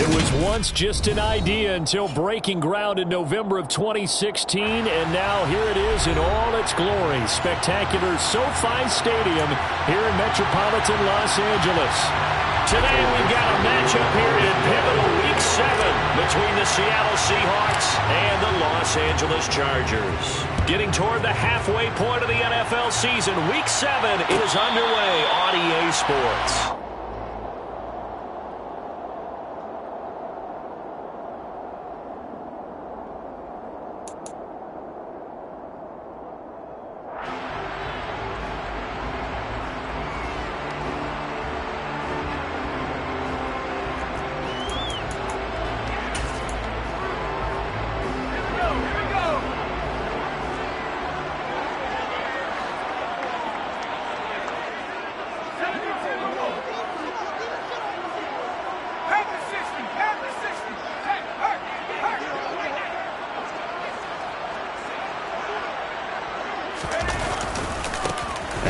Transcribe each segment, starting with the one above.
It was once just an idea until breaking ground in November of 2016, and now here it is in all its glory. Spectacular SoFi Stadium here in metropolitan Los Angeles. Today we've got a matchup here in pivotal Week 7 between the Seattle Seahawks and the Los Angeles Chargers. Getting toward the halfway point of the NFL season, Week 7 is underway on EA Sports.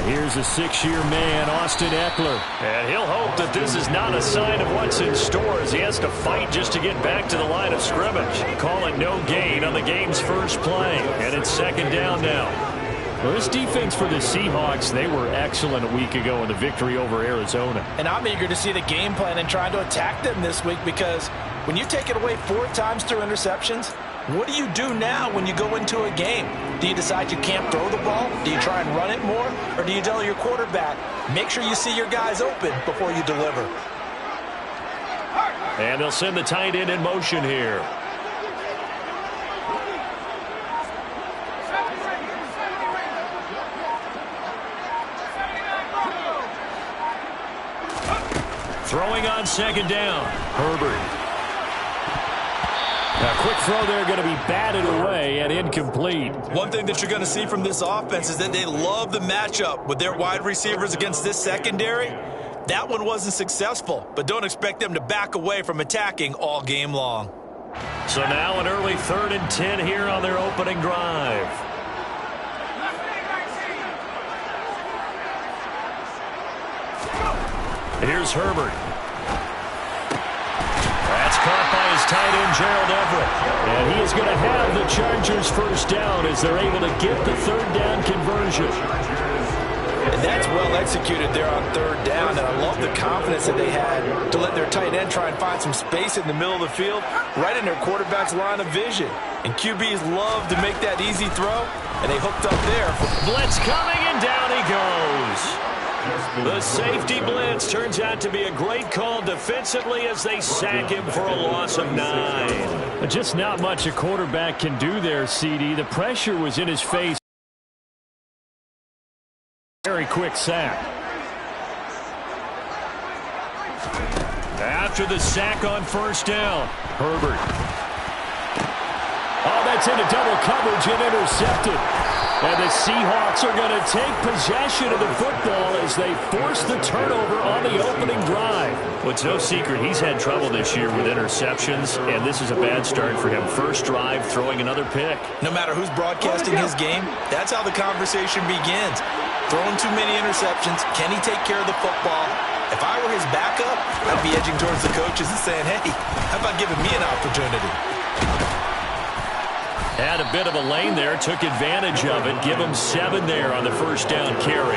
Here's a 6-year man, Austin Ekeler. And he'll hope that this is not a sign of what's in store as he has to fight just to get back to the line of scrimmage. Call it no gain on the game's first play. And it's second down now. Well, this defense for the Seahawks, they were excellent a week ago in the victory over Arizona. And I'm eager to see the game plan and trying to attack them this week, because when you take it away 4 times through interceptions, what do you do now when you go into a game? Do you decide you can't throw the ball? Do you try and run it more? Or do you tell your quarterback, make sure you see your guys open before you deliver? And they'll send the tight end in motion here. Throwing on second down, Herbert. A quick throw there, going to be batted away and incomplete. One thing that you're going to see from this offense is that they love the matchup with their wide receivers against this secondary. That one wasn't successful, but don't expect them to back away from attacking all game long. So now an early 3rd and 10 here on their opening drive. Here's Herbert. That's caught by his tight end, Gerald Everett. And he is going to have the Chargers first down as they're able to get the 3rd down conversion. And that's well executed there on 3rd down. And I love the confidence that they had to let their tight end try and find some space in the middle of the field, right in their quarterback's line of vision. And QBs love to make that easy throw, and they hooked up there. Blitz coming, and down he goes. The safety blitz turns out to be a great call defensively as they sack him for a loss of 9. Just not much a quarterback can do there, CD. The pressure was in his face. Very quick sack. After the sack on first down, Herbert. Oh, that's into double coverage and intercepted. And the Seahawks are going to take possession of the football as they force the turnover on the opening drive. Well, it's no secret he's had trouble this year with interceptions, and this is a bad start for him. First drive, throwing another pick. No matter who's broadcasting his game, that's how the conversation begins. Throwing too many interceptions, can he take care of the football? If I were his backup, I'd be edging towards the coaches and saying, hey, how about giving me an opportunity? Had a bit of a lane there, took advantage of it. Give him 7 there on the first down carry.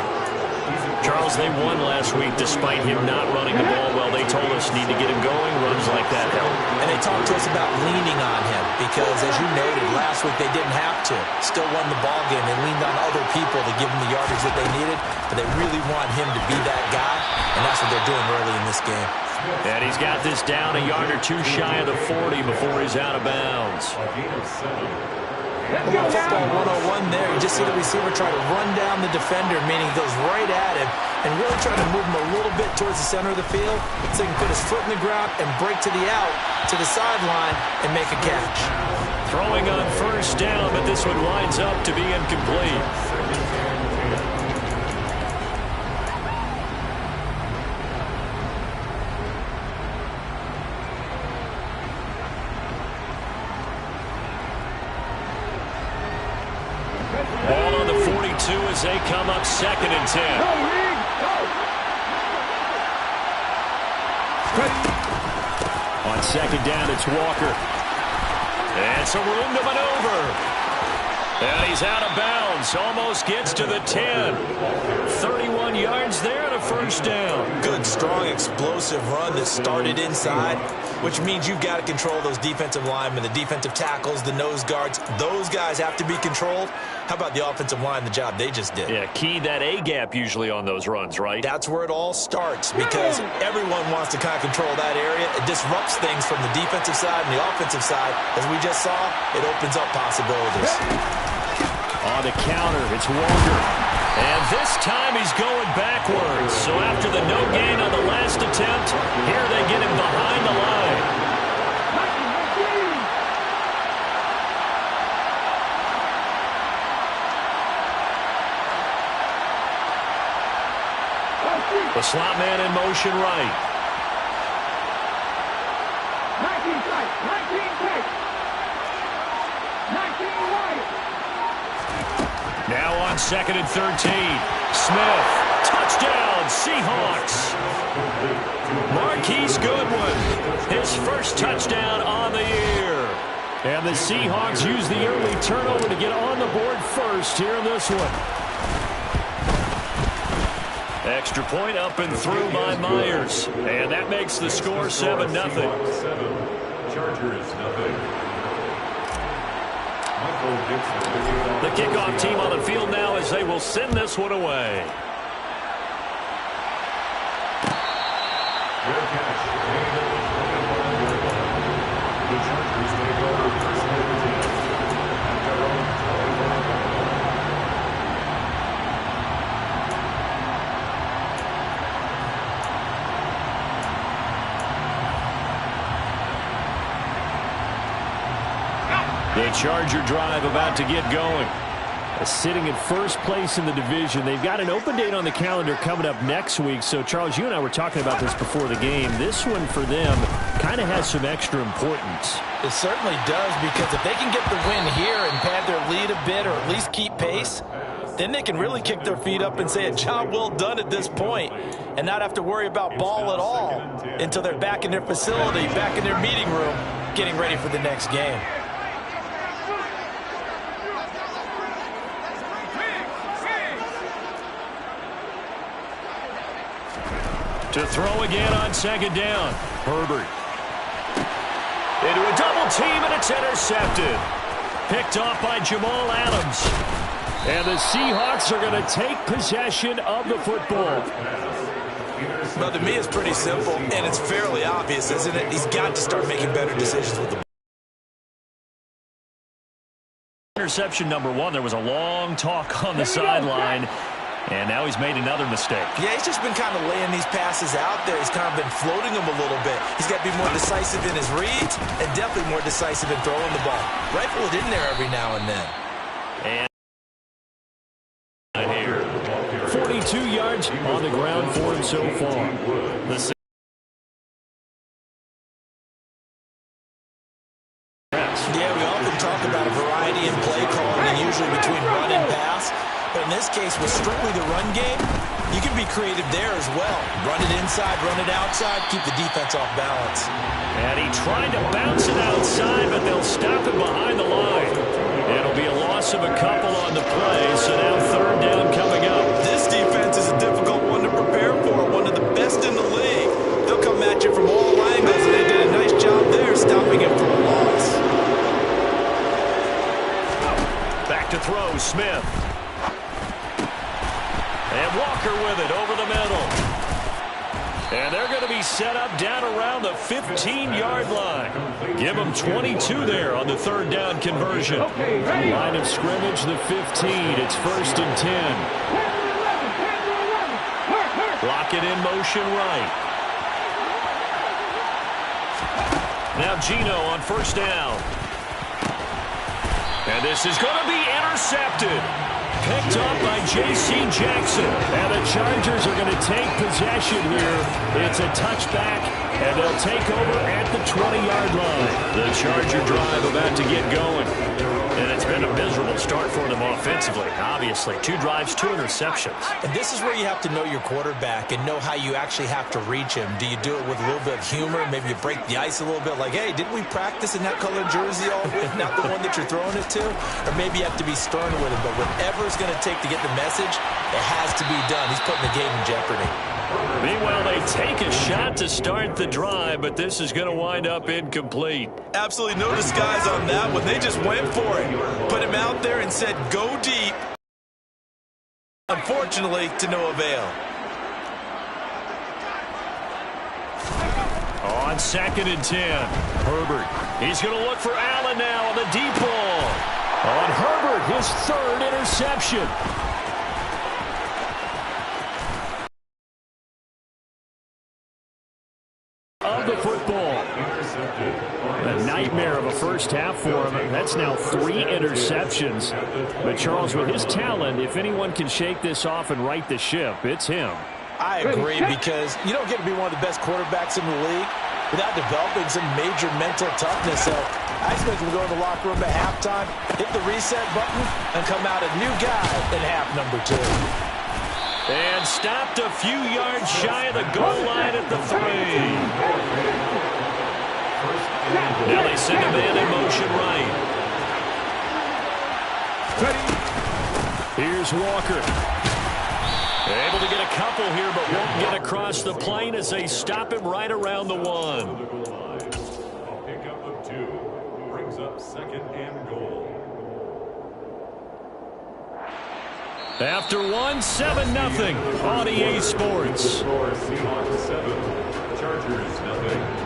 Charles, they won last week despite him not running the ball well. They told us need to get him going. Runs like that help. And they talked to us about leaning on him because, as you noted, last week they didn't have to. Still won the ball game. They leaned on other people to give them the yardage that they needed, but they really want him to be that guy, and that's what they're doing early in this game. And he's got this down a yard or 2 shy of the 40 before he's out of bounds. Football 101 there. You just see the receiver try to run down the defender, meaning he goes right at him and really trying to move him a little bit towards the center of the field so he can put his foot in the ground and break to the out, to the sideline, and make a catch. Throwing on first down, but this one winds up to be incomplete. Ball on the 42 as they come up 2nd and 10. On second down, it's Walker. And some room to maneuver. And he's out of bounds. Almost gets to the 10. 31 yards there and a first down. Good, strong, explosive run that started inside, which means you've got to control those defensive linemen, the defensive tackles, the nose guards. Those guys have to be controlled. How about the offensive line, the job they just did? Yeah, key that A-gap usually on those runs, right? That's where it all starts because everyone wants to kind of control that area. It disrupts things from the defensive side and the offensive side. As we just saw, it opens up possibilities. On the counter, it's Walker. And this time he's going backwards. So after the no gain on the last attempt, here they get him behind the line. The slot man in motion right. 19 tight, 19 tight, 19 wide. Now on 2nd and 13. Smith, touchdown, Seahawks. Marquise Goodwin, his first touchdown on the year. And the Seahawks use the early turnover to get on the board first here in this one. Extra point up and through by Myers. And that makes the score 7-0. Chargers, nothing. The kickoff team on the field now as they will send this one away. Fair catch. The Chargers take over first and 10 at their own 21. The Charger drive about to get going. Sitting at first place in the division. They've got an open date on the calendar coming up next week. So, Charles, you and I were talking about this before the game. This one for them kind of has some extra importance. It certainly does, because if they can get the win here and pad their lead a bit or at least keep pace, then they can really kick their feet up and say a job well done at this point and not have to worry about ball at all until they're back in their facility, back in their meeting room, getting ready for the next game. To throw again on 2nd down. Herbert. Into a double team, and it's intercepted. Picked off by Jamal Adams. And the Seahawks are going to take possession of the football. Well, to me, it's pretty simple, and it's fairly obvious, isn't it? He's got to start making better decisions with the ball. Interception number 1. There was a long talk on the sideline. And now he's made another mistake. Yeah, he's just been kind of laying these passes out there. He's kind of been floating them a little bit. He's got to be more decisive in his reads and definitely more decisive in throwing the ball. Rifle it in there every now and then. And here, 42 yards on the ground for him so far. Yeah, we often talk about a variety in play calling and usually between run and pass. But in this case, with strictly the run game, you can be creative there as well. Run it inside, run it outside, keep the defense off balance. And he tried to bounce it outside, but they'll stop him behind the line. It'll be a loss of a couple on the play, so now 3rd down coming up. This defense is a difficult one to prepare for, one of the best in the league. They'll come at you from all angles, and they did a nice job there stopping him for a loss. Back to throw, Smith. And Walker with it over the middle. And they're going to be set up down around the 15-yard line. Give them 22 there on the 3rd down conversion. Line of scrimmage, the 15. It's 1st and 10. Lock it in motion right. Now Geno on 1st down. And this is going to be intercepted. Picked up by J.C. Jackson. And the Chargers are going to take possession here. It's a touchback, and they'll take over at the 20-yard line. The Charger drive about to get going. And it's been a miserable start for them offensively, obviously. 2 drives, 2 interceptions. And this is where you have to know your quarterback and know how you actually have to reach him. Do you do it with a little bit of humor? Maybe you break the ice a little bit like, hey, didn't we practice in that colored jersey all week, not the one that you're throwing it to? Or maybe you have to be stern with him. But whatever it's going to take to get the message, it has to be done. He's putting the game in jeopardy. Meanwhile, they take a shot to start the drive, but this is going to wind up incomplete. Absolutely no disguise on that one. They just went for it. Put him out there and said, go deep. Unfortunately, to no avail. On 2nd and 10, Herbert. He's going to look for Allen now on the deep ball. On Herbert, his 3rd interception. Of the football. A nightmare of a first half for him. That's now 3 interceptions. But Charles, with his talent, if anyone can shake this off and right the ship, it's him. I agree, because you don't get to be one of the best quarterbacks in the league without developing some major mental toughness. So I expect him to go in the locker room at halftime, hit the reset button, and come out a new guy in half number 2. And stopped a few yards shy of the goal line at the 3. Now they send a man in motion right. Here's Walker. Able to get a couple here, but won't get across the plane as they stop him right around the 1. A pickup of 2 brings up 2nd and goal. After 1, 7-0 on EA Sports. Seahawks 7, Chargers 0.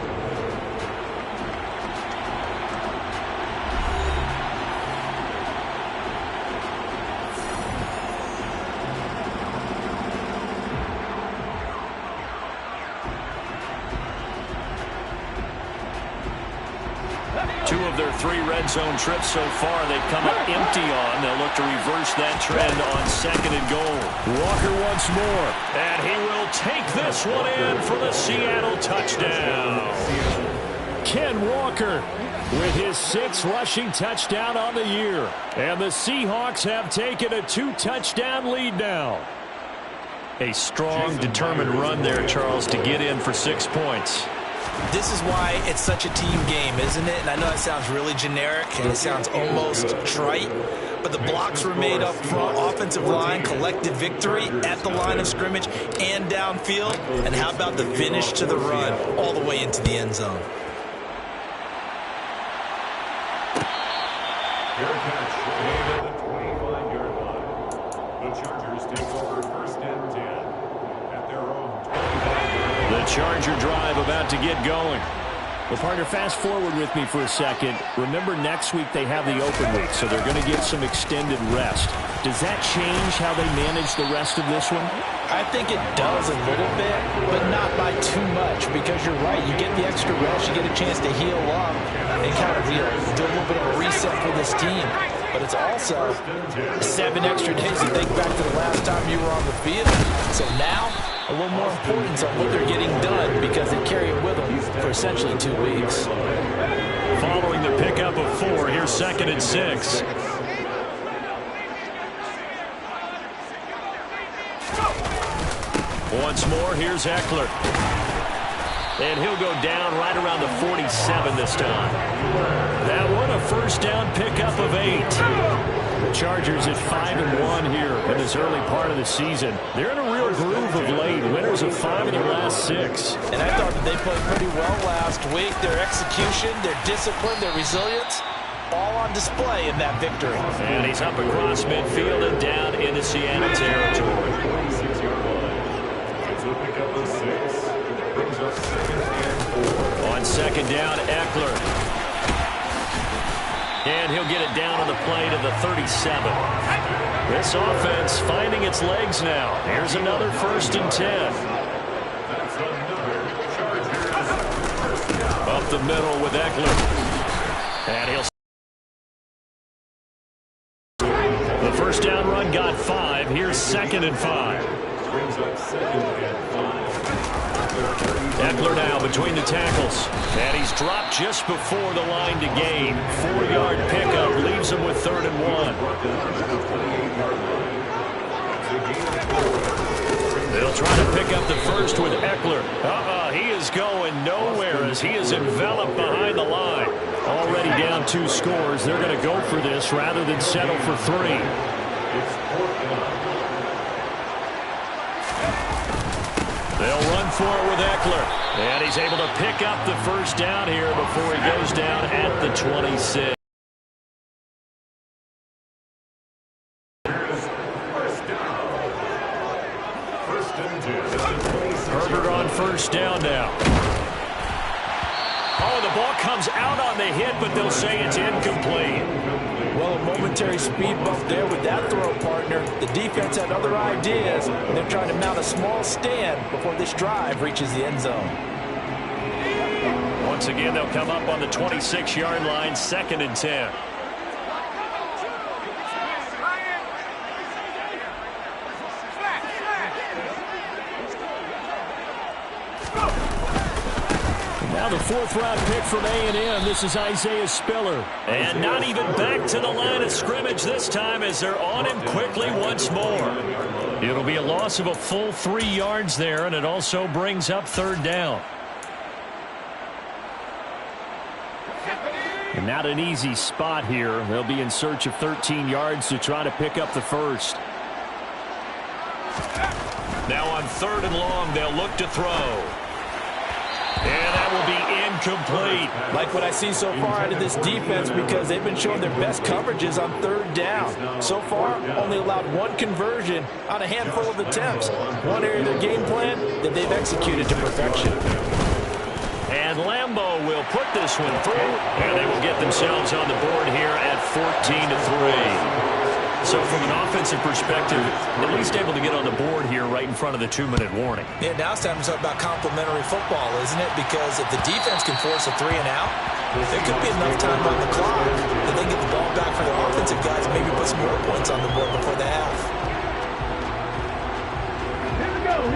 2 of their 3 red zone trips so far they've come up empty on. They'll look to reverse that trend on 2nd and goal. Walker once more, and he will take this one in for the Seattle touchdown. Ken Walker with his 6th rushing touchdown on the year. And the Seahawks have taken a 2-touchdown lead now. A strong, determined run there, Charles, to get in for 6 points. This is why it's such a team game, isn't it? And I know it sounds really generic and it sounds almost trite, but the blocks were made up front, offensive line, collective victory at the line of scrimmage and downfield. And how about the finish to the run all the way into the end zone? Fair catch made at the 25-yard line. The Chargers take over 1st and 10 at their own 25-yard line. The Charger drive about to get going. Well, partner, fast forward with me for a second. Remember, next week they have the open week, so they're going to get some extended rest. Does that change how they manage the rest of this one? I think it does a little bit, but not by too much, because you're right. You get the extra rest, you get a chance to heal up and kind of do a little bit of a reset for this team. But it's also 7 extra days to think back to the last time you were on the field. So now, a little more importance on what they're getting done, because they carry it with them for essentially 2 weeks. Following the pickup of 4, here's 2nd and 6. Once more, here's Eckler. And he'll go down right around the 47 this time. That one, a first down pickup of 8. The Chargers at 5-1 here in this early part of the season. They're in a real groove of late. Winners of 5 of their last 6. And I thought that they played pretty well last week. Their execution, their discipline, their resilience, all on display in that victory. And he's up across midfield and down into Seattle territory. 26-yard line. It's a pickup of 6. Brings up 2nd and 4. On 2nd down, Eckler. And he'll get it down on the play to the 37. This offense finding its legs now. Here's another 1st and 10. That's another Chargers. Up the middle with Eckler. And he'll... The first down run got 5. Here's 2nd and 5. Brings up 2nd and 5. Eckler now between the tackles. And he's dropped just before the line to gain. 4-yard pickup leaves him with 3rd and 1. They'll try to pick up the first with Eckler. He is going nowhere as he is enveloped behind the line. Already down 2 scores. They're going to go for this rather than settle for 3. They'll run for it with Eckler. And he's able to pick up the first down here before he goes down at the 26. Herbert on first down now. Oh, the ball comes out on the hit, but they'll say it's incomplete. Well, a momentary speed bump there with that throw, partner. The defense had other ideas, and they're trying to mount a small stand before this drive reaches the end zone. Once again, they'll come up on the 26-yard line, 2nd and 10. Now the 4th-round pick from A&M. This is Isaiah Spiller. And not even back to the line of scrimmage this time as they're on him quickly once more. It'll be a loss of a full 3 yards there, and it also brings up 3rd down. And not an easy spot here. They'll be in search of 13 yards to try to pick up the first. Now on 3rd and long, they'll look to throw. And that will be incomplete. Like what I see so far out of this defense because they've been showing their best coverages on 3rd down. So far, only allowed 1 conversion on a handful of attempts. One area of their game plan that they've executed to perfection. And Lambeau will put this one through, and they will get themselves on the board here at 14-3. So from an offensive perspective, at least able to get on the board here right in front of the 2-minute warning. Yeah, now it's time to talk about complementary football, isn't it? Because if the defense can force a 3 and out, there could be enough time on the clock that they get the ball back for their offensive guys and maybe put some more points on the board before the half.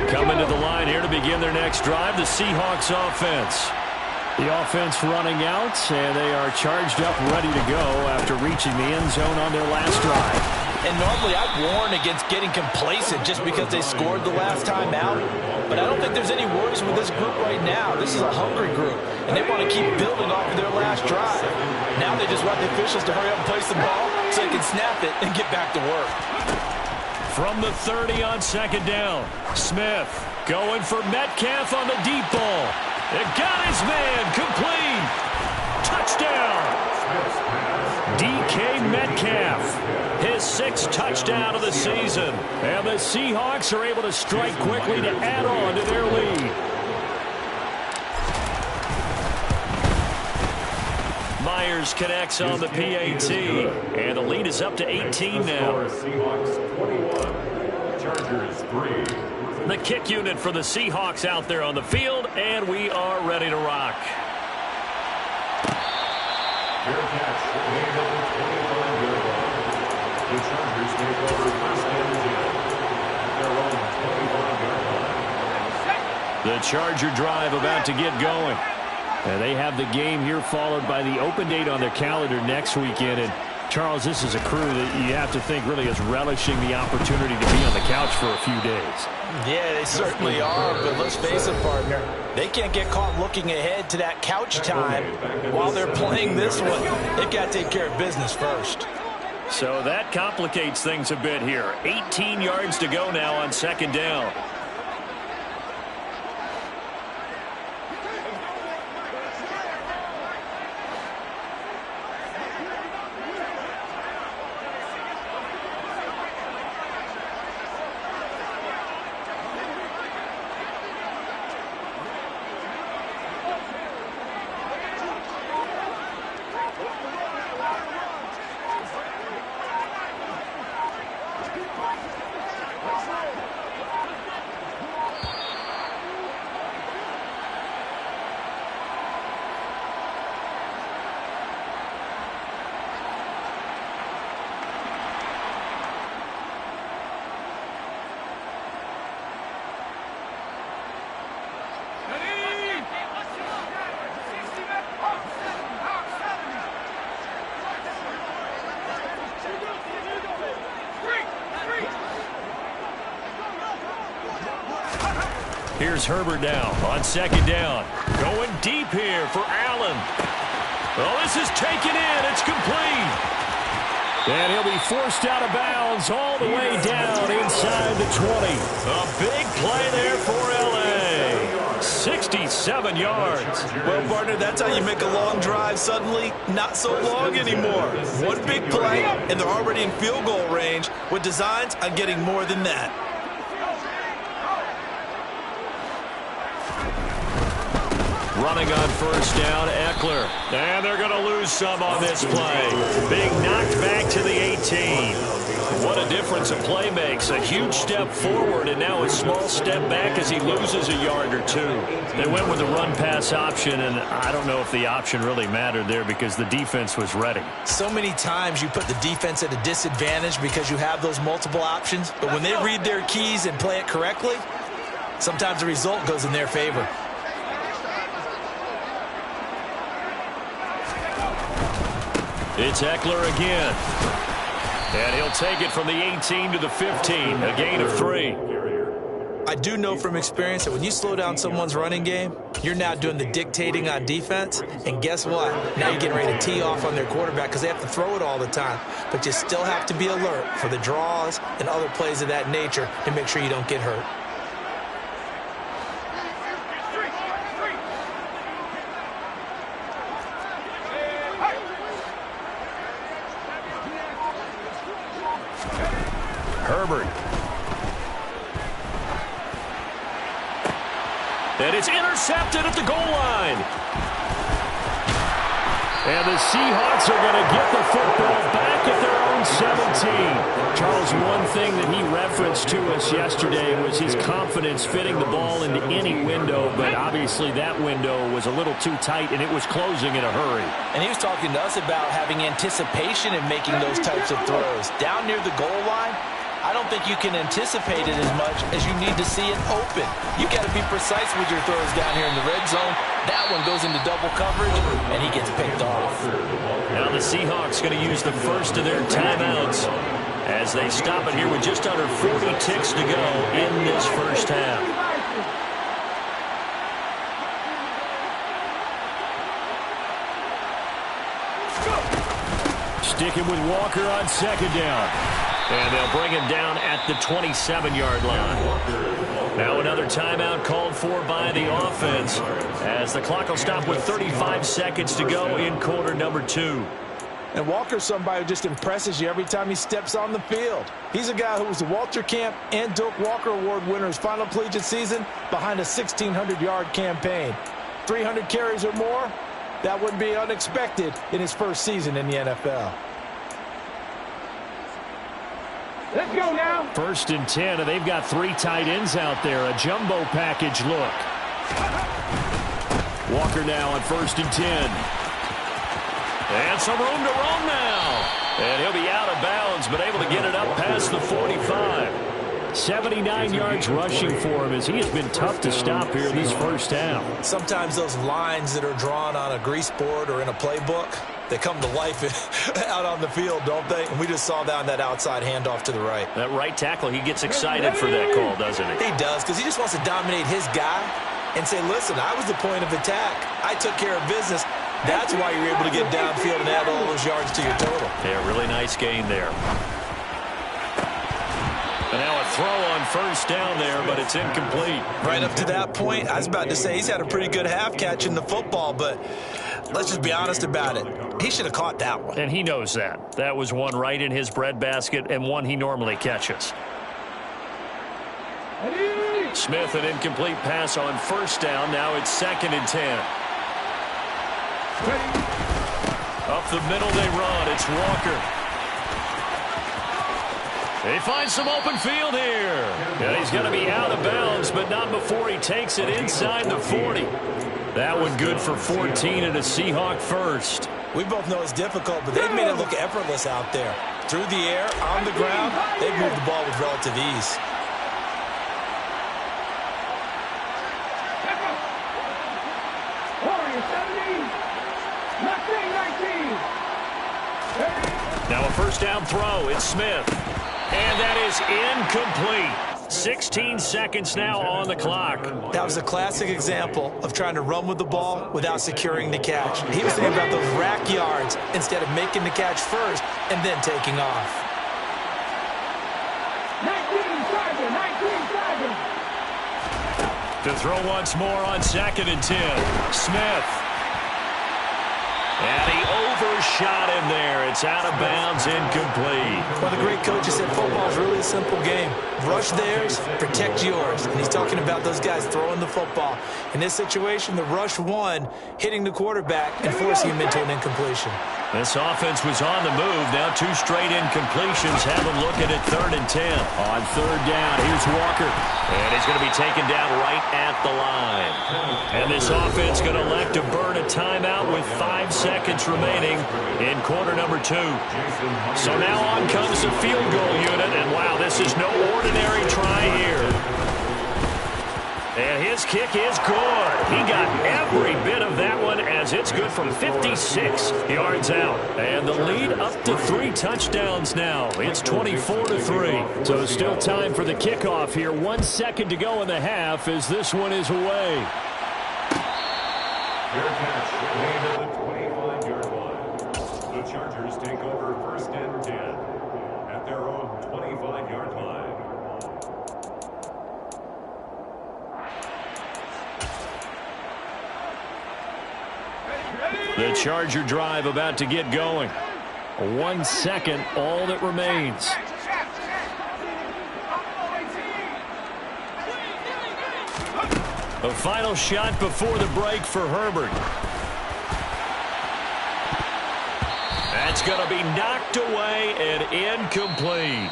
Coming to the line here to begin their next drive, the Seahawks offense. The offense running out, and they are charged up, ready to go after reaching the end zone on their last drive. And normally I'd warn against getting complacent just because they scored the last time out. But I don't think there's any worries with this group right now. This is a hungry group, and they want to keep building off of their last drive. Now they just want the officials to hurry up and place the ball so they can snap it and get back to work. From the 30 on 2nd down, Smith going for Metcalf on the deep ball. It got his man, complete. Touchdown. DK Metcalf, his 6th touchdown of the season. And the Seahawks are able to strike quickly to add on to their lead. Myers connects on the PAT. And the lead is up to 18 now. Seahawks 21, Chargers 3. The kick unit for the Seahawks out there on the field, and we are ready to rock. Fair catch made at the 25-yard line. The Chargers take over 1st and 10 at their own 25-yard line. The Charger drive about to get going. And they have the game here followed by the open date on their calendar next weekend. And Charles, this is a crew that you have to think really is relishing the opportunity to be on the couch for a few days. Yeah, they certainly are, but let's face it, partner. They can't get caught looking ahead to that couch time while they're playing this one. They've got to take care of business first. So that complicates things a bit here. 18 yards to go now on 2nd down. Here's Herbert now on second down. Going deep here for Allen. Oh, this is taken in. It's complete. And he'll be forced out of bounds all the way down inside the 20. A big play there for L.A. 67 yards. Well, partner, that's how you make a long drive suddenly not so long anymore. One big play, and they're already in field goal range with designs on getting more than that. Running on first down, Eckler. And they're going to lose some on this play. Being knocked back to the 18. What a difference a play makes. A huge step forward and now a small step back as he loses a yard or two. They went with the run-pass option, and I don't know if the option really mattered there because the defense was ready. So many times you put the defense at a disadvantage because you have those multiple options, but when they read their keys and play it correctly, sometimes the result goes in their favor. It's Eckler again. And he'll take it from the 18 to the 15, a gain of 3. I do know from experience that when you slow down someone's running game, you're now doing the dictating on defense. And guess what? Now you're getting ready to tee off on their quarterback because they have to throw it all the time. But you still have to be alert for the draws and other plays of that nature to make sure you don't get hurt. Herbert. And it's intercepted at the goal line. And the Seahawks are going to get the football back at their own 17. Charles, one thing that he referenced to us yesterday was his confidence fitting the ball into any window, but obviously that window was a little too tight, and it was closing in a hurry. And he was talking to us about having anticipation in making those types of throws. Down near the goal line, I don't think you can anticipate it as much as you need to see it open. You got to be precise with your throws down here in the red zone. That one goes into double coverage, and he gets picked off. Now the Seahawks going to use the first of their timeouts as they stop it here with just under 40 ticks to go in this first half. Sticking with Walker on second down. And they'll bring him down at the 27-yard line. Now another timeout called for by the offense as the clock will stop with 35 seconds to go in quarter number 2. And Walker's somebody who just impresses you every time he steps on the field. He's a guy who was the Walter Camp and Doak Walker Award winner his final collegiate season behind a 1,600-yard campaign. 300 carries or more, that wouldn't be unexpected in his first season in the NFL. Let's go now. First and 10, and they've got 3 tight ends out there. A jumbo package look. Walker now on first and 10. And some room to roam now. And he'll be out of bounds, but able to get it up past the 45. 79 yards rushing for him as he has been tough to stop here in this first half. Sometimes those lines that are drawn on a grease board or in a playbook, they come to life out on the field, don't they? And we just saw that on that outside handoff to the right. That right tackle, he gets excited for that call, doesn't he? He does, because he just wants to dominate his guy and say, listen, I was the point of attack. I took care of business. That's why you're able to get downfield and add all those yards to your total. Yeah, really nice gain there. And now a throw on first down there, but it's incomplete. Right up to that point, I was about to say he's had a pretty good half catching the football, but let's just be honest about it. He should have caught that one. And he knows that. That was one right in his breadbasket and one he normally catches. Smith, an incomplete pass on first down. Now it's 2nd and 10. Up the middle they run. It's Walker. They find some open field here. And he's going to be out of bounds, but not before he takes it inside the 40. That one good for 14 and a Seahawk first. We both know it's difficult, but they've made it look effortless out there. Through the air, on the ground, they've moved the ball with relative ease. Now a first down throw. It's Smith. And that is incomplete. 16 seconds now on the clock. That was a classic example of trying to run with the ball without securing the catch. He was thinking about those rack yards instead of making the catch first and then taking off. 19 seconds. To throw once more on 2nd and 10. Smith. And he overshot him there. It's out of bounds, incomplete. Well, the great coach has said football is really a simple game. Rush theirs, protect yours. And he's talking about those guys throwing the football. In this situation, the rush won, hitting the quarterback and forcing him into an incompletion. This offense was on the move. Now 2 straight incompletions have them looking at 3rd and 10. On 3rd down, here's Walker. And he's going to be taken down right at the line. And this offense going to elect to burn a timeout with 5 seconds remaining in quarter number 2. So now on comes the field goal unit. And wow, this is no ordinary try here. And his kick is good. He got every bit of that one as it's good from 56 yards out. And the lead up to 3 touchdowns now. It's 24-3. So still time for the kickoff here. 1 second to go in the half as this one is away. Fair catch made at the 25-yard line. The Chargers take over 1st and 10 at their own 25-yard line. The Charger drive about to get going. 1 second, all that remains. The final shot before the break for Herbert. That's going to be knocked away and incomplete.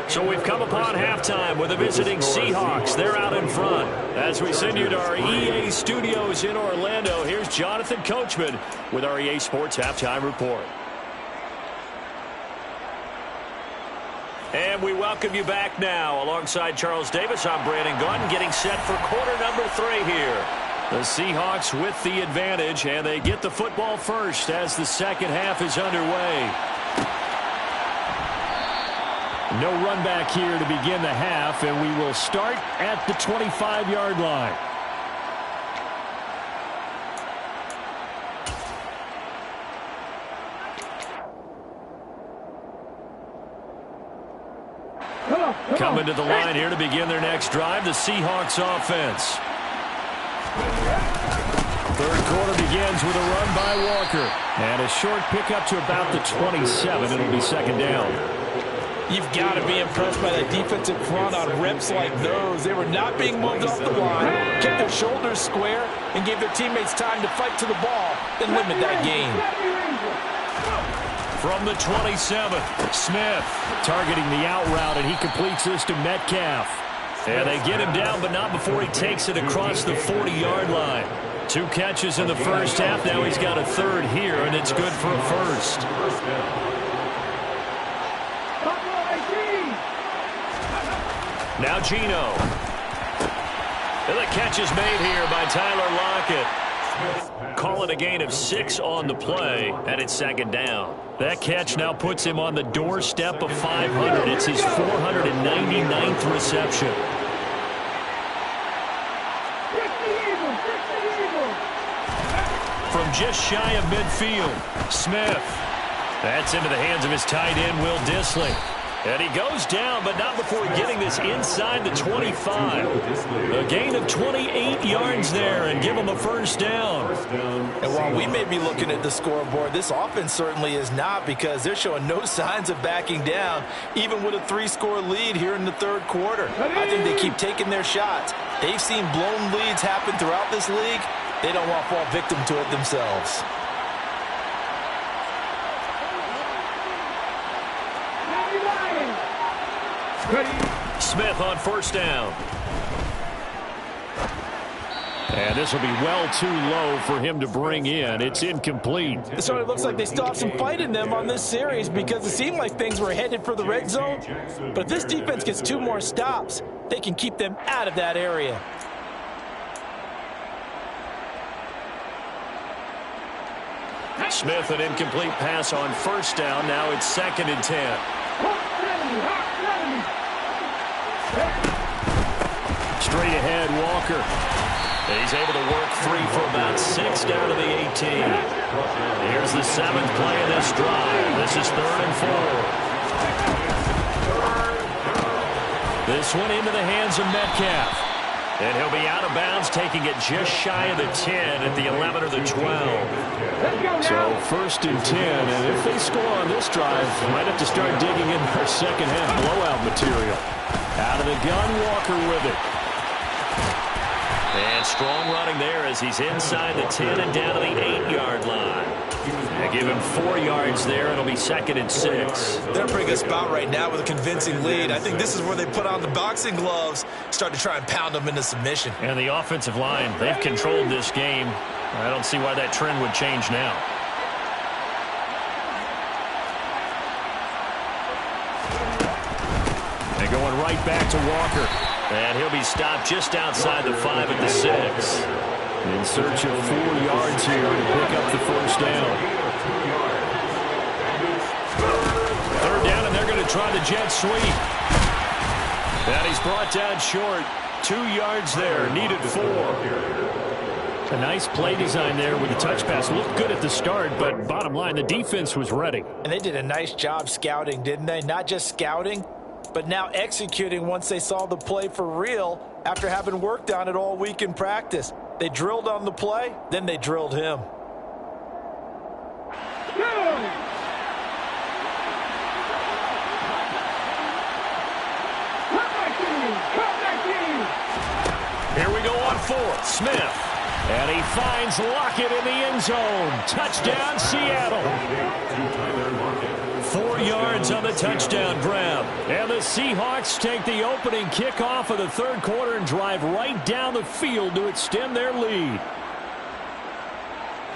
So we've come upon halftime with the visiting Seahawks. They're out in front. As we send you to our EA studios in Orlando, here's Jonathan Coachman with our EA Sports Halftime Report. And we welcome you back now. Alongside Charles Davis, I'm Brandon Gunn, getting set for quarter number 3 here. The Seahawks with the advantage, and they get the football first as the second half is underway. No run back here to begin the half, and we will start at the 25-yard line. Coming to the line here to begin their next drive, the Seahawks offense. 3rd quarter begins with a run by Walker. And a short pickup to about the 27. It'll be 2nd down. You've got to be impressed by that defensive front on reps like those. They were not being moved off the line, kept their shoulders square, and gave their teammates time to fight to the ball and limit that gain. From the 27th, Smith targeting the out route, and he completes this to Metcalf. And they get him down, but not before he takes it across the 40-yard line. 2 catches in the first half. Now he's got a 3rd here, and it's good for a first. Now Geno. And the catch is made here by Tyler Lockett. Call it a gain of 6 on the play, and it's 2nd down. That catch now puts him on the doorstep of 500. It's his 499th reception. From just shy of midfield, Smith. That's into the hands of his tight end, Will Dissly. And he goes down, but not before getting this inside the 25. A gain of 28 yards there and give him a 1st down. And while we may be looking at the scoreboard, this offense certainly is not, because they're showing no signs of backing down, even with a 3-score lead here in the 3rd quarter. I think they keep taking their shots. They've seen blown leads happen throughout this league. They don't want to fall victim to it themselves. Smith on 1st down. And this will be well too low for him to bring in. It's incomplete. It certainly looks like they still have some fight in them on this series, because it seemed like things were headed for the red zone. But if this defense gets 2 more stops, they can keep them out of that area. Smith, an incomplete pass on 1st down. Now it's 2nd and 10. Walker. He's able to work free for about 6 down to the 18. Here's the 7th play of this drive. This is 3rd and 4. This one into the hands of Metcalf. And he'll be out of bounds, taking it just shy of the 10 at the 11 or the 12. So 1st and 10, and if they score on this drive, might have to start digging in their second half blowout material. Out of the gun, Walker with it. And strong running there as he's inside the 10 and down to the 8-yard line. They give him 4 yards there. It'll be 2nd and 6. They're in a pretty good spot right now with a convincing lead. I think this is where they put on the boxing gloves, start to try and pound them into submission. And the offensive line, they've controlled this game. I don't see why that trend would change now. They're going right back to Walker. And he'll be stopped just outside the 5 at the 6. In search of 4 yards here to pick up the 1st down. 3rd down, and they're going to try the jet sweep. And he's brought down short. 2 yards there, needed 4. A nice play design there with the touch pass. Looked good at the start, but bottom line, the defense was ready. And they did a nice job scouting, didn't they? Not just scouting, but now executing once they saw the play for real after having worked on it all week in practice. They drilled on the play, then they drilled him. Here we go on 4th. Smith. And he finds Lockett in the end zone. Touchdown, Seattle. 4 yards on the touchdown grab. And the Seahawks take the opening kickoff of the 3rd quarter and drive right down the field to extend their lead.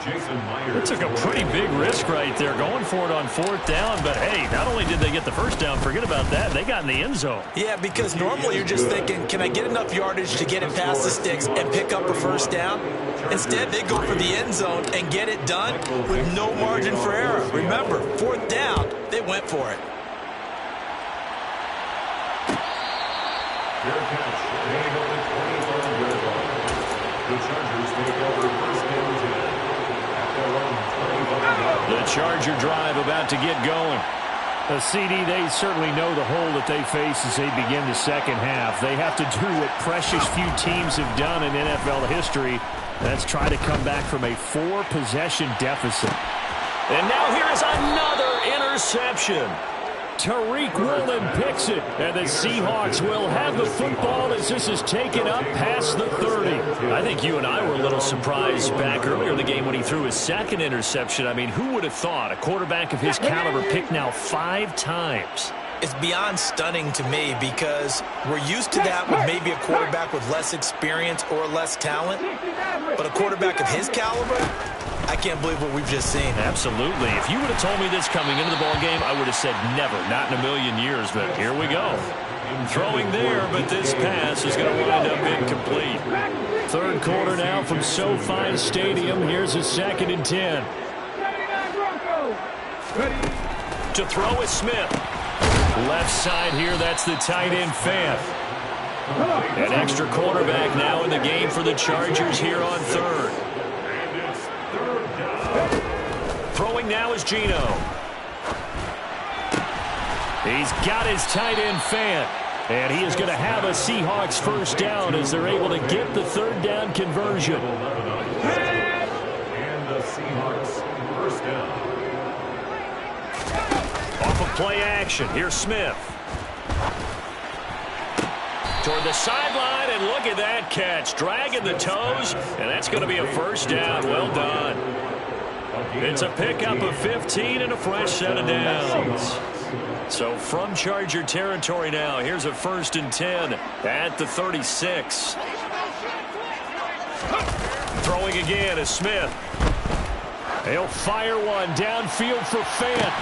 It took a pretty big risk right there going for it on 4th down. But, hey, not only did they get the 1st down, forget about that, they got in the end zone. Yeah, because normally you're just thinking, can I get enough yardage to get it past the sticks and pick up a 1st down? Instead, they go for the end zone and get it done with no margin for error. Remember, 4th down, they went for it. Fair catch, made on the 25-yard line. The Chargers take over 1st and 10 at their own 25-yard line. The Charger drive about to get going. The CD, they certainly know the hole that they face as they begin the second half. They have to do what precious few teams have done in NFL history. That's try to come back from a 4-possession deficit. And now here is another interception. Tariq Woolen picks it, and the Seahawks will have the football as this is taken up past the 30. I think you and I were a little surprised back earlier in the game when he threw his 2nd interception. I mean, who would have thought a quarterback of his caliber picked now 5 times? It's beyond stunning to me because we're used to that with maybe a quarterback with less experience or less talent. But a quarterback of his caliber, I can't believe what we've just seen. Absolutely. If you would have told me this coming into the ball game, I would have said never, not in a million years. But here we go. Throwing there, but this pass is going to wind up incomplete. 3rd quarter now from SoFi Stadium. Here's a 2nd and 10. To throw is Smith. Left side here, that's the tight end Fant. An extra quarterback now in the game for the Chargers here on 3rd. Throwing now is Geno. He's got his tight end Fant. And he is going to have a Seahawks 1st down as they're able to get the 3rd down conversion. And the Seahawks 1st down. Off of play action, here's Smith. Toward the sideline, and look at that catch. Dragging the toes, and that's going to be a 1st down. Well done. It's a pickup of 15 and a fresh set of downs. So from Charger territory now, here's a 1st and 10 at the 36. Throwing again is Smith. He'll fire one downfield for Fant.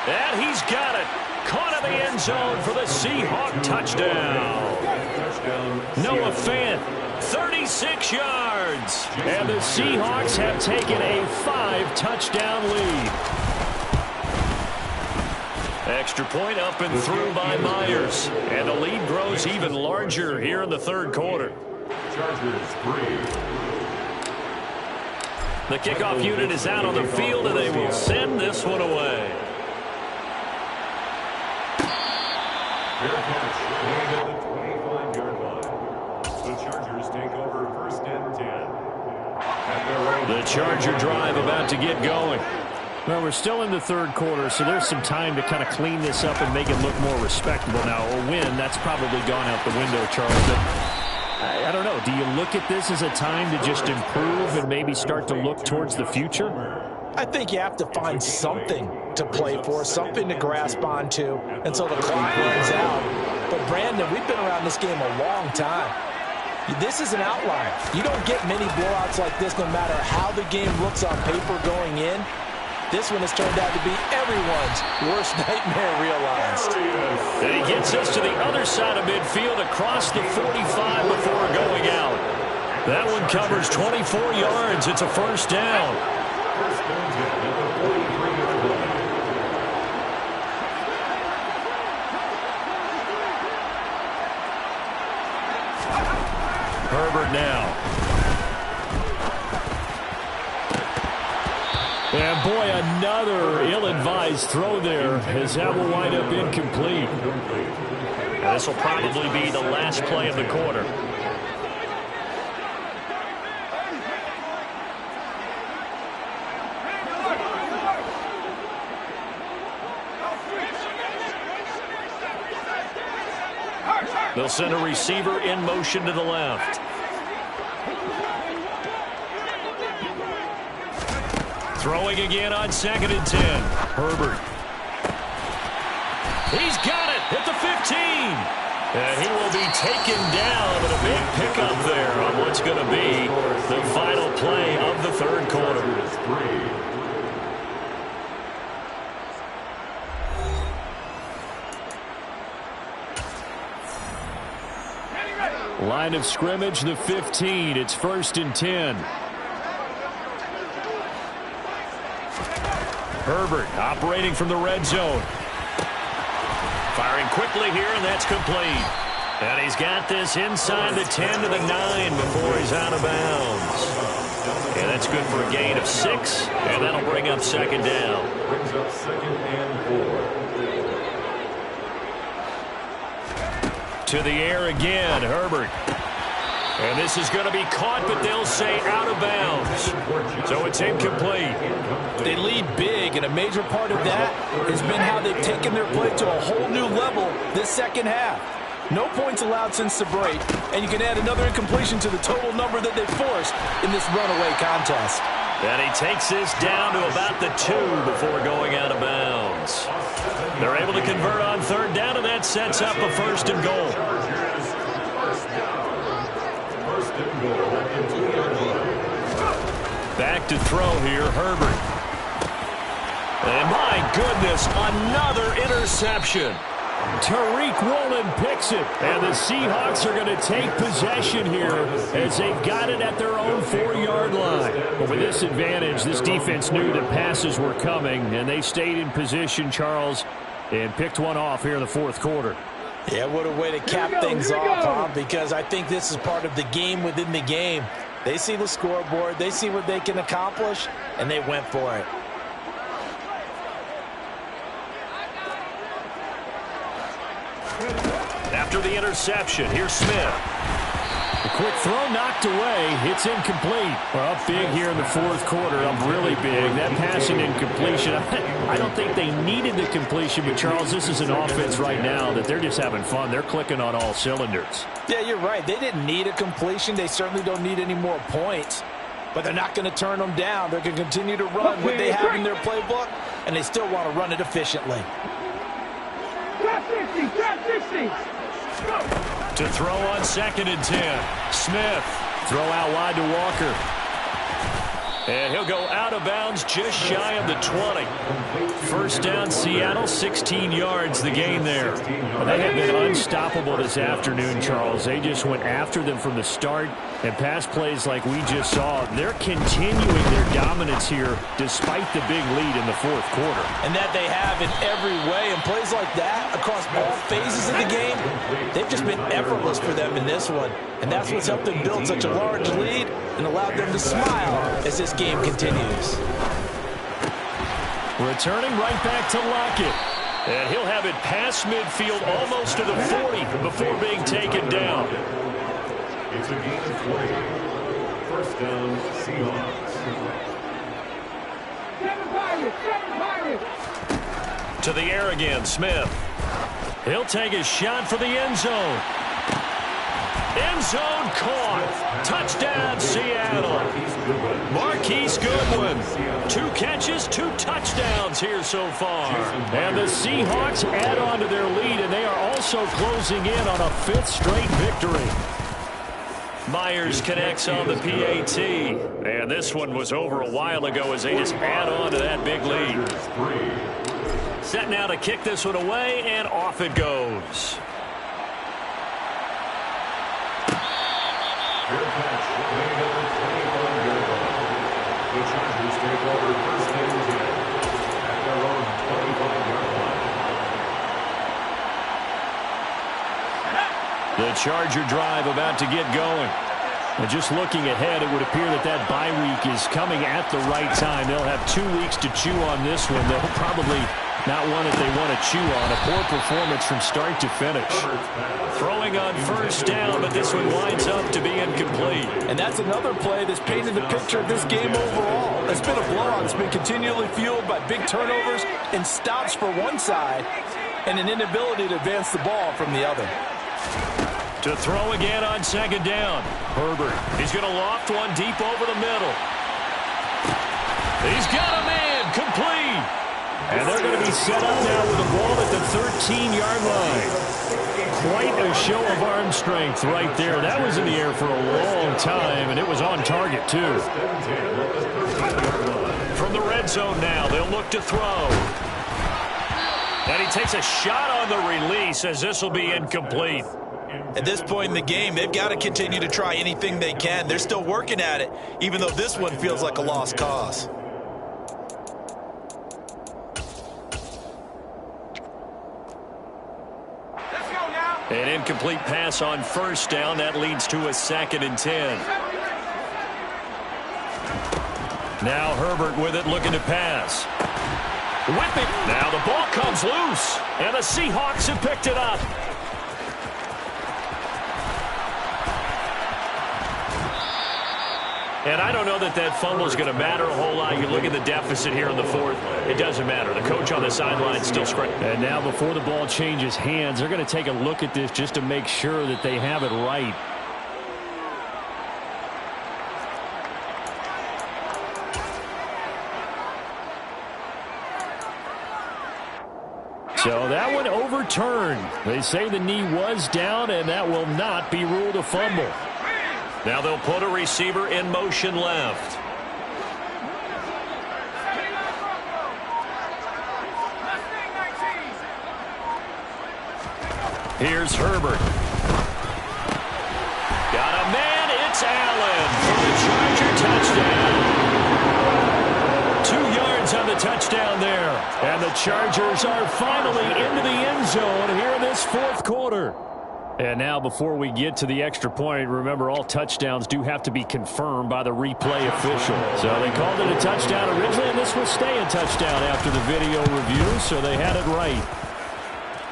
And he's got it. Caught in the end zone for the Seahawk touchdown. Noah Fant, 36 yards. And the Seahawks have taken a 5-touchdown lead. Extra point up and through by Myers. And the lead grows even larger here in the 3rd quarter. Chargers 3. The kickoff unit is out on the field, and they will send this one away. Fair catch, made at the 25-yard line. The Chargers take over first and 10. At their own The Charger drive about to get going. Well, we're still in the third quarter, so there's some time to kind of clean this up and make it look more respectable. Now, a win, that's probably gone out the window, Charles. But I don't know. Do you look at this as a time to just improve and maybe start to look towards the future? I think you have to find something to play for, something to grasp onto until the clock runs out. But, Brandon, we've been around this game a long time. This is an outlier. You don't get many blowouts like this no matter how the game looks on paper going in. This one has turned out to be everyone's worst nightmare realized. And he gets us to the other side of midfield across the 45 before going out. That one covers 24 yards. It's a first down. first and 10 at the 43-yard line. Herbert now. And boy, another ill-advised throw there as that will wind up incomplete. This will probably be the last play of the quarter. They'll send a receiver in motion to the left. Throwing again on 2nd and 10. Herbert. He's got it at the 15. And he will be taken down, but a big pickup there on what's going to be the final play of the third quarter. Line of scrimmage, the 15. It's 1st and 10. Herbert operating from the red zone. Firing quickly here, and that's complete. And he's got this inside the 10 to the 9 before he's out of bounds. And that's good for a gain of 6, and that'll bring up 2nd down. Brings up 2nd and 4. To the air again, Herbert. And this is going to be caught, but they'll say out of bounds. So it's incomplete. They lead big, and a major part of that has been how they've taken their play to a whole new level this second half. No points allowed since the break, and you can add another incompletion to the total number that they forced in this runaway contest. And he takes this down to about the 2 before going out of bounds. They're able to convert on 3rd down, and that sets up a 1st and goal. Back to throw here, Herbert. And my goodness, another interception. Tariq Woolen picks it, and the Seahawks are going to take possession here as they've got it at their own 4-yard line. But with this advantage, this defense knew that passes were coming, and they stayed in position, Charles, and picked one off here in the 4th quarter. Yeah, what a way to cap things off, huh? Because I think this is part of the game within the game. They see the scoreboard, they see what they can accomplish, and they went for it. After the interception, here's Smith. A quick throw knocked away. It's incomplete. Well, up big here in the 4th quarter. Up really big. That passing incompletion. I don't think they needed the completion, but, Charles, this is an offense right now that they're just having fun. They're clicking on all cylinders. Yeah, you're right. They didn't need a completion. They certainly don't need any more points. But they're not going to turn them down. They're going to continue to run what they have in their playbook, and they still want to run it efficiently. To throw on 2nd and 10. Smith. Throw out wide to Walker. And he'll go out of bounds just shy of the 20. First down, Seattle, 16 yards the gain there. Well, they have been unstoppable this afternoon, Charles. They just went after them from the start, and pass plays like we just saw. They're continuing their dominance here despite the big lead in the fourth quarter. And that they have in every way. And plays like that across all phases of the game, they've just been effortless for them in this one. And that's what's helped them build such a large lead and allowed them to smile as this game continues. Returning right back to Lockett. And he'll have it past midfield almost to the 40 before being taken down. It's a gain of 20. First down, Seahawks. To the air again, Smith. He'll take his shot for the end zone. End zone caught. Touchdown, Seattle. Marquise Goodwin. 2 catches, 2 touchdowns here so far. And the Seahawks add on to their lead, and they are also closing in on a 5th straight victory. Myers connects on the PAT. And this one was over a while ago as they just add on to that big lead. Set now to kick this one away, and off it goes. Fair catch, laying up the 25-yard line. The Chargers take over first and 10 at their own 25-yard line. The Charger drive about to get going. And just looking ahead, it would appear that that bye week is coming at the right time. They'll have 2 weeks to chew on this one. They'll probably not one that they want to chew on. A poor performance from start to finish. Throwing on first down, but this one winds up to be incomplete. And that's another play that's painted the picture of this game overall. It's been a blowout. It's been continually fueled by big turnovers and stops for one side and an inability to advance the ball from the other. To throw again on second down. Herbert. He's going to loft one deep over the middle. He's got a man. Complete. And they're going to be set up now with a ball at the 13-yard line. Quite a show of arm strength right there. That was in the air for a long time, and it was on target, too. From the red zone now, they'll look to throw. And he takes a shot on the release as this will be incomplete. At this point in the game, they've got to continue to try anything they can. They're still working at it, even though this one feels like a lost cause. An incomplete pass on first down. That leads to a 2nd and 10. Now Herbert with it, looking to pass. Whip it. Now the ball comes loose, and the Seahawks have picked it up. And I don't know that that fumble is going to matter a whole lot. You look at the deficit here in the fourth. It doesn't matter. The coach on the sideline still screaming. And now before the ball changes hands, they're going to take a look at this just to make sure that they have it right. So that one overturned. They say the knee was down, and that will not be ruled a fumble. Now they'll put a receiver in motion left. Here's Herbert. Got a man. It's Allen for the Charger touchdown. 2 yards on the touchdown there. And the Chargers are finally into the end zone here in this fourth quarter. And now before we get to the extra point, remember all touchdowns do have to be confirmed by the replay official. So they called it a touchdown originally, and this will stay a touchdown after the video review, so they had it right.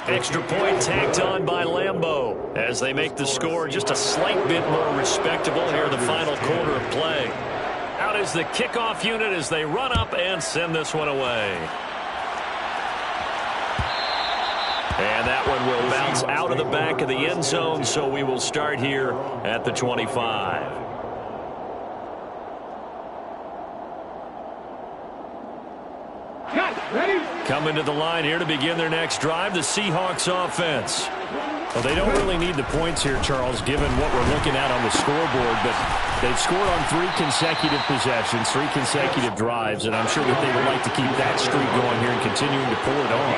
Extra point tacked on by Lambeau as they make the score just a slight bit more respectable here in the final quarter of play. Out is the kickoff unit as they run up and send this one away. And that one will bounce out of the back of the end zone, so we will start here at the 25. Coming to the line here to begin their next drive, the Seahawks offense. Well, they don't really need the points here, Charles, given what we're looking at on the scoreboard, but they've scored on 3 consecutive possessions, 3 consecutive drives, and I'm sure that they would like to keep that streak going here and continuing to pull it on.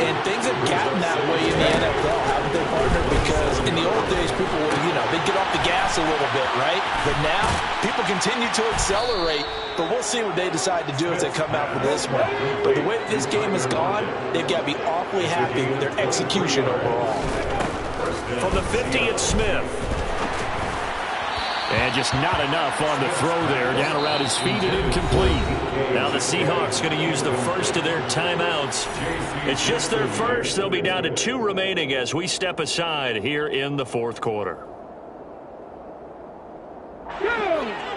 And things have gotten that way in the NFL, haven't they, partner? Because in the old days, people would, they'd get off the gas a little bit, right? But now, people continue to accelerate, but we'll see what they decide to do as they come out for this one. But the way this game has gone, they've got to be awfully happy with their execution overall. From the 50, it's Smith. And just not enough on the throw there. Down around his feet and incomplete. Now the Seahawks going to use the first of their timeouts. It's just their first. They'll be down to 2 remaining as we step aside here in the fourth quarter.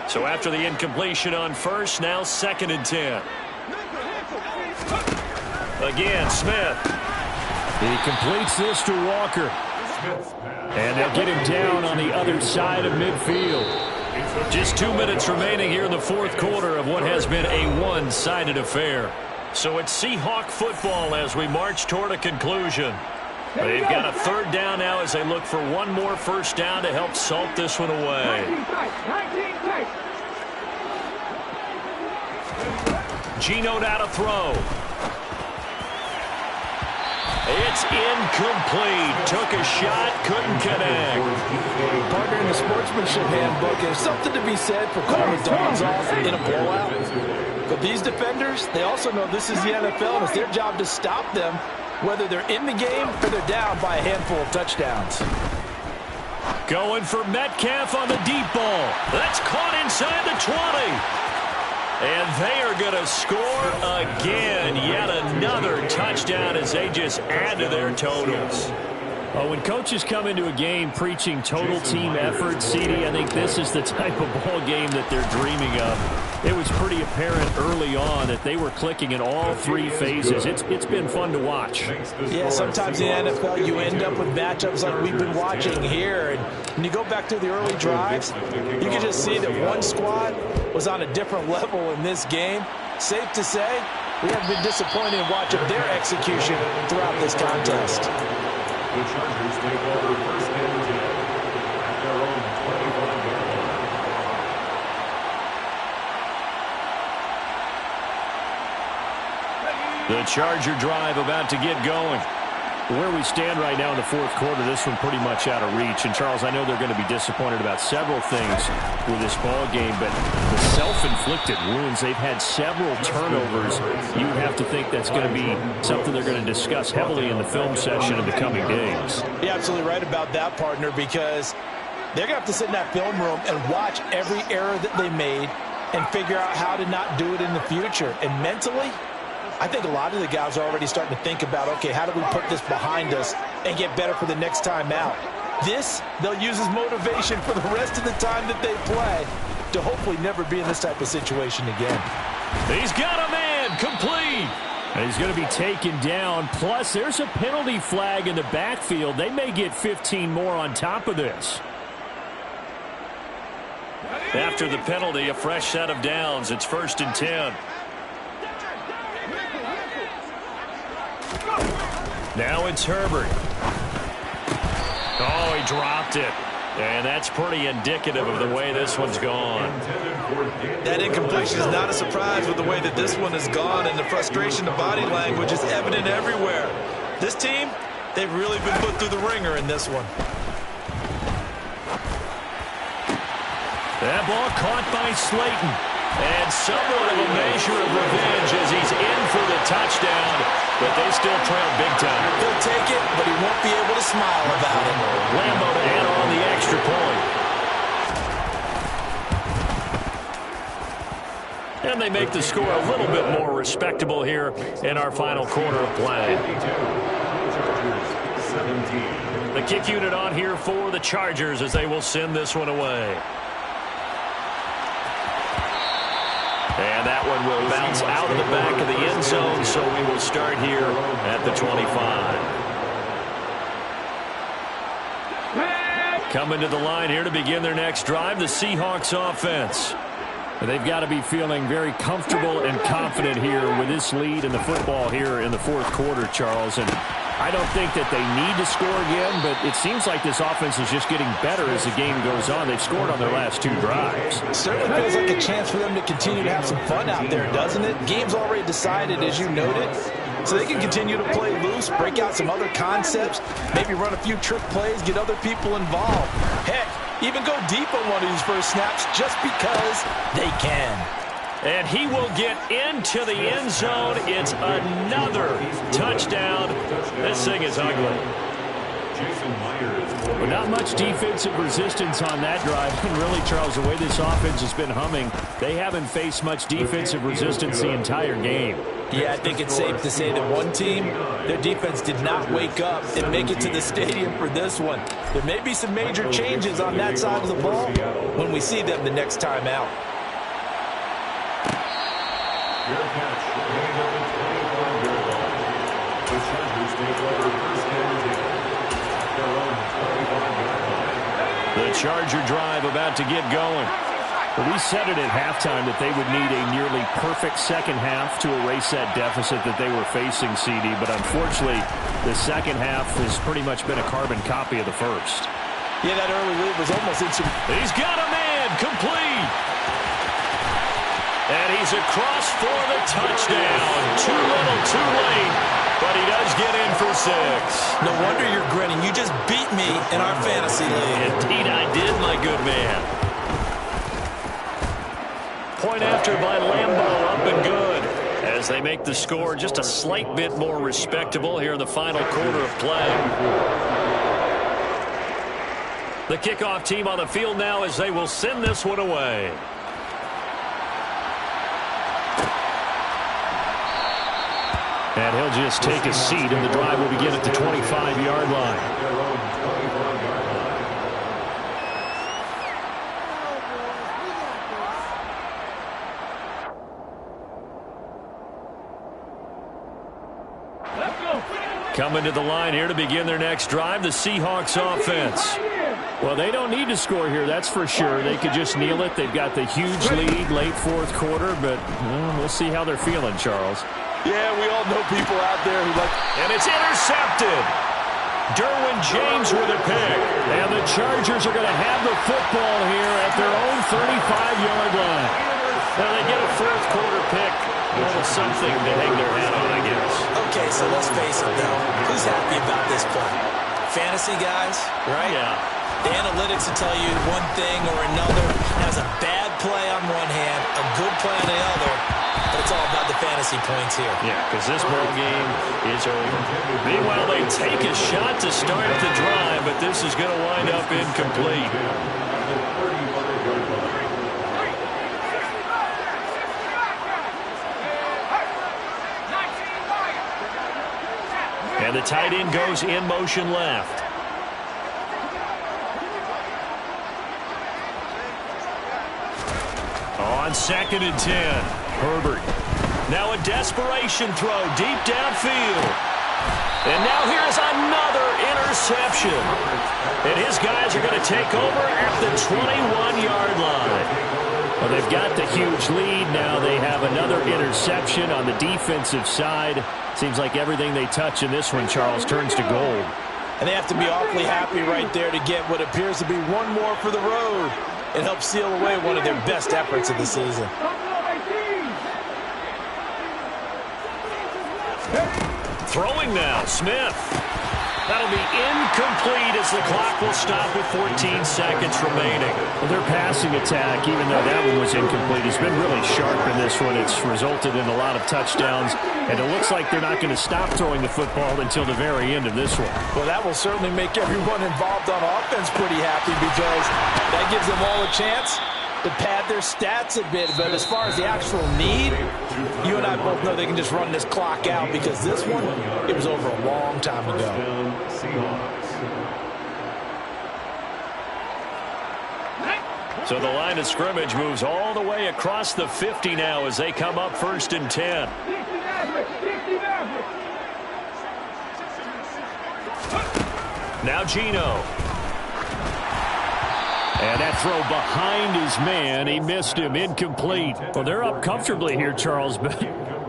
So after the incompletion on first, now 2nd and 10. Again, Smith. He completes this to Walker. And they'll get him down on the other side of midfield. Just 2 minutes remaining here in the fourth quarter of what has been a one-sided affair. So it's Seahawk football as we march toward a conclusion. They've got a 3rd down now as they look for one more first down to help salt this one away. Geno now to throw. It's incomplete. Took a shot, couldn't connect. Partner, in the sportsmanship handbook, there's something to be said for calling dogs off in a blowout. But these defenders, they also know this is the NFL, and it's their job to stop them, whether they're in the game or they're down by a handful of touchdowns. Going for Metcalf on the deep ball. That's caught inside the 20. And they are going to score again. Yet another touchdown as they just add to their totals. Well, when coaches come into a game preaching total team effort, CD, I think this is the type of ball game that they're dreaming of. It was pretty apparent early on that they were clicking in all 3 phases. It's been fun to watch. Yeah, sometimes in the NFL you end up with matchups like we've been watching here. And when you go back to the early drives, you can just see that one squad was on a different level in this game. Safe to say, we have been disappointed in watching their execution throughout this contest. The Chargers take over 1st and 10 at their own 25-yard line. The Charger drive about to get going. Where we stand right now in the fourth quarter, this one pretty much out of reach. And, Charles, I know they're going to be disappointed about several things with this ball game, but the self-inflicted wounds, they've had several turnovers. You would have to think that's going to be something they're going to discuss heavily in the film session in the coming days. You're absolutely right about that, partner, because they're going to have to sit in that film room and watch every error that they made and figure out how to not do it in the future. And mentally, I think a lot of the guys are already starting to think about, okay, how do we put this behind us and get better for the next time out? This, they'll use as motivation for the rest of the time that they play to hopefully never be in this type of situation again. He's got a man, complete. And he's going to be taken down. Plus, there's a penalty flag in the backfield. They may get 15 more on top of this. After the penalty, a fresh set of downs. It's 1st and 10. Now it's Herbert. Oh, he dropped it. And that's pretty indicative of the way this one's gone. That incompletion is not a surprise with the way that this one has gone, and the frustration, the body language is evident everywhere. This team, they've really been put through the ringer in this one. That ball caught by Slayton. And somewhat of a measure of revenge as he's in for the touchdown, but they still trail big time. He'll take it, but he won't be able to smile about it. Lambo to add on the extra point. And they make the score a little bit more respectable here in our final quarter of play. The kick unit on here for the Chargers as they will send this one away. And that one will bounce out of the back of the end zone, so we will start here at the 25. Coming to the line here to begin their next drive, the Seahawks offense. They've got to be feeling very comfortable and confident here with this lead in the football here in the fourth quarter, Charles. And I don't think that they need to score again, but it seems like this offense is just getting better as the game goes on. They've scored on their last 2 drives. Certainly feels like a chance for them to continue to have some fun out there, doesn't it? Game's already decided, as you noted, so they can continue to play loose, break out some other concepts, maybe run a few trick plays, get other people involved. Heck, even go deep on one of these first snaps just because they can. And he will get into the end zone. It's another touchdown. This thing is ugly. But not much defensive resistance on that drive. And really, Charles, the way this offense has been humming, they haven't faced much defensive resistance the entire game. Yeah, I think it's safe to say that one team, their defense did not wake up and make it to the stadium for this one. There may be some major changes on that side of the ball when we see them the next time out. Fair catch, going up the 25-yard line. The Chargers take over first and 10. Their own 25-yard line. The Charger drive about to get going. But we said it at halftime that they would need a nearly perfect second half to erase that deficit that they were facing, CD. But unfortunately, the second half has pretty much been a carbon copy of the first. Yeah, that early lead was almost instant. He's got a man, complete. And he's across for the touchdown. Too little, too late. But he does get in for 6. No wonder you're grinning. You just beat me in our fantasy league. Indeed I did, my good man. Point after by Lambeau, up and good. As they make the score just a slight bit more respectable here in the final quarter of play. The kickoff team on the field now as they will send this one away. And he'll just take a seat, and the drive will begin at the 25-yard line. Coming to the line here to begin their next drive, the Seahawks offense. Well, they don't need to score here, that's for sure. They could just kneel it. They've got the huge lead late fourth quarter, but we'll see how they're feeling, Charles. Yeah, we all know people out there who like... And it's intercepted. Derwin James with a pick. And the Chargers are going to have the football here at their own 35-yard line. Well, they get a fourth quarter pick. A little something to hang their hat on, I guess. Okay, so let's face it, though. Who's happy about this play? Fantasy guys, right? Yeah. The analytics will tell you one thing or another. Has a bad play on one hand, a good play on the other. But it's all about the fantasy points here. Yeah, because this ball game is over. Meanwhile, they take a shot to start the drive, but this is going to wind up incomplete. And the tight end goes in motion left. On 2nd and 10, Herbert. Now a desperation throw deep downfield. And now here's another interception. And his guys are going to take over at the 21-yard line. Well, they've got the huge lead. Now they have another interception on the defensive side. Seems like everything they touch in this one, Charles, turns to gold. And they have to be awfully happy right there to get what appears to be one more for the road. It helps seal away one of their best efforts of the season. Throwing now, Smith. That'll be incomplete as the clock will stop with 14 seconds remaining. Well, their passing attack, even though that one was incomplete, has been really sharp in this one. It's resulted in a lot of touchdowns, and it looks like they're not going to stop throwing the football until the very end of this one. Well, that will certainly make everyone involved on offense pretty happy because that gives them all a chance to pad their stats a bit. But as far as the actual need, you and I both know they can just run this clock out because this one, it was over a long time ago. So the line of scrimmage moves all the way across the 50 now as they come up 1st and 10. Now Geno. And that throw behind his man. He missed him. Incomplete. Well, they're up comfortably here, Charles. But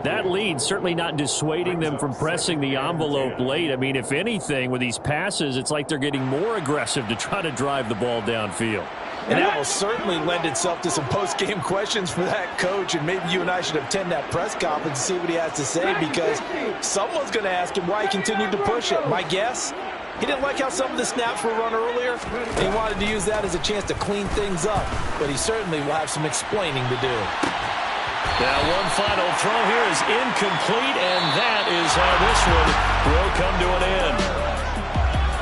That lead certainly not dissuading them from pressing the envelope late. I mean, if anything, with these passes, it's like they're getting more aggressive to try to drive the ball downfield. And that will certainly lend itself to some post-game questions for that coach, and maybe you and I should attend that press conference and see what he has to say, because someone's going to ask him why he continued to push it. My guess, he didn't like how some of the snaps were run earlier. He wanted to use that as a chance to clean things up, but he certainly will have some explaining to do. Now one final throw here is incomplete, and that is how this one will come to an end.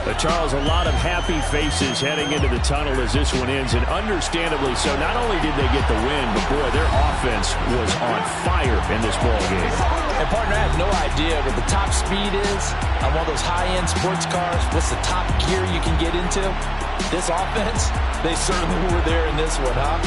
But Charles, a lot of happy faces heading into the tunnel as this one ends, and understandably so. Not only did they get the win, but boy, their offense was on fire in this ball game. And partner, I have no idea what the top speed is on one of those high-end sports cars. What's the top gear you can get into? This offense, they certainly were there in this one, huh?